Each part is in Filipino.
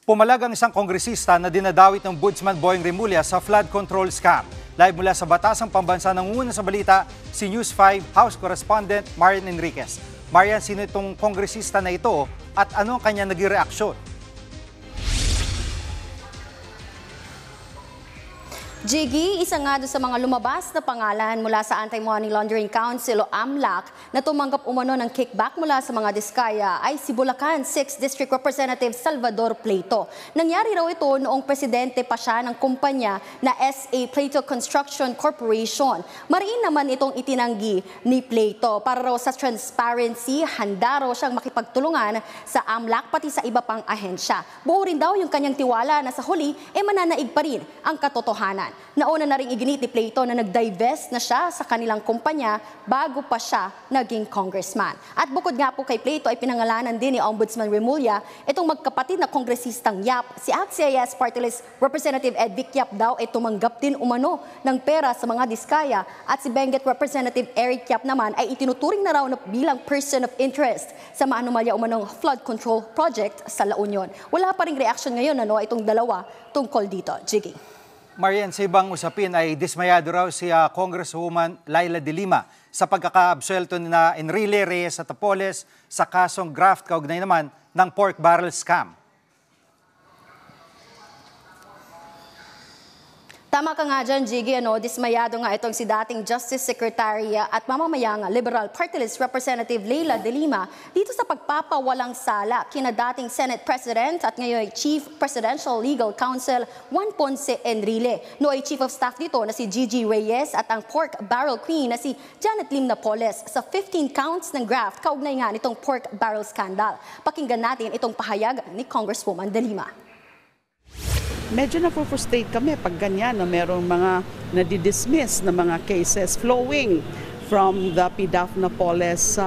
Pumalag ang isang kongresista na dinadawit ng Ombudsman Boying Remulla sa flood control scam. Live mula sa Batasang Pambansa, nangunguna sa balita si News 5 House Correspondent Marian Enriquez. Marian, sino itong kongresista na ito at ano ang kanya naging reaksyon? Jiggy, isa nga doon sa mga lumabas na pangalan mula sa Anti-Money Laundering Council o AMLAC na tumanggap umano ng kickback mula sa mga diskaya ay si Bulacan 6th District Representative Salvador Pleito. Nangyari raw ito noong presidente pa siya ng kumpanya na SA Pleito Construction Corporation. Mariin naman itong itinanggi ni Pleito. Para raw sa transparency, handa raw siyang makipagtulungan sa AMLAC pati sa iba pang ahensya. Buo rin daw yung kanyang tiwala na sa huli mananaig pa rin ang katotohanan. Nauna na rin iginit ni Pleito na nag-divest na siya sa kanilang kumpanya bago pa siya naging congressman. At bukod nga po kay Pleito ay pinangalanan din ni Ombudsman Remulla itong magkapatid na kongresistang Yap. Si ACT-CIS Party List Representative Ed Vic Yap daw ay tumanggap din umano ng pera sa mga diskaya at si Benguet Representative Eric Yap naman ay itinuturing na raw na bilang person of interest sa maanumalya umanong flood control project sa La Union. Wala pa ring reaction ngayon itong dalawa tungkol dito. Jiggy. Marian, sa ibang usapin ay dismayado raw si Congresswoman Laila De Lima sa pagkakaabsuelto na Enrile Reyes at Tapoles sa kasong graft kaugnay naman ng pork barrel scam. Tama ka nga dyan, Jiggy. Dismayado nga itong si dating Justice Secretary at mamamayang Liberal Party List Representative Laila De Lima dito sa pagpapawalang sala kina dating Senate President at ngayon Chief Presidential Legal Counsel Juan Ponce Enrile. Nooy Chief of Staff dito na si Gigi Reyes at ang pork barrel queen na si Janet Lim Napoles sa 15 counts ng graft kaugnay nga nitong pork barrel scandal. Pakinggan natin itong pahayag ni Congresswoman De Lima. Medyo na-frustrate kami pag ganyan na merong mga nadidismiss na mga cases flowing from the PDAF Napoles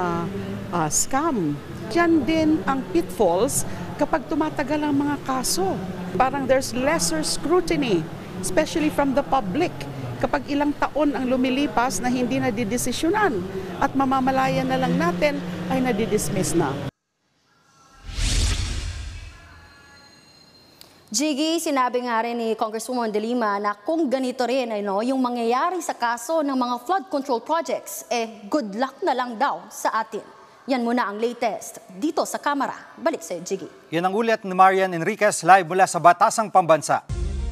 scam. Diyan din ang pitfalls kapag tumatagal ang mga kaso. Parang there's lesser scrutiny, especially from the public. Kapag ilang taon ang lumilipas na hindi nadidesisyonan at mamamalayan na lang natin ay nadidismiss na. Jiggy, sinabi nga rin ni Congresswoman De Lima na kung ganito rin yung mangyayari sa kaso ng mga flood control projects, good luck na lang daw sa atin. Yan muna ang latest dito sa Kamara. Balik sa'yo, Jiggy. Yan ang ulit ni Marian Enriquez live mula sa Batasang Pambansa.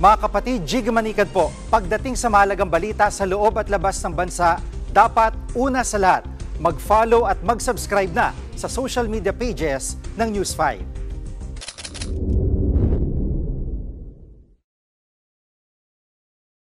Mga kapatid, Jiggy Manikad po, pagdating sa mahalagang balita sa loob at labas ng bansa, dapat una sa lahat, mag-follow at mag-subscribe na sa social media pages ng News 5.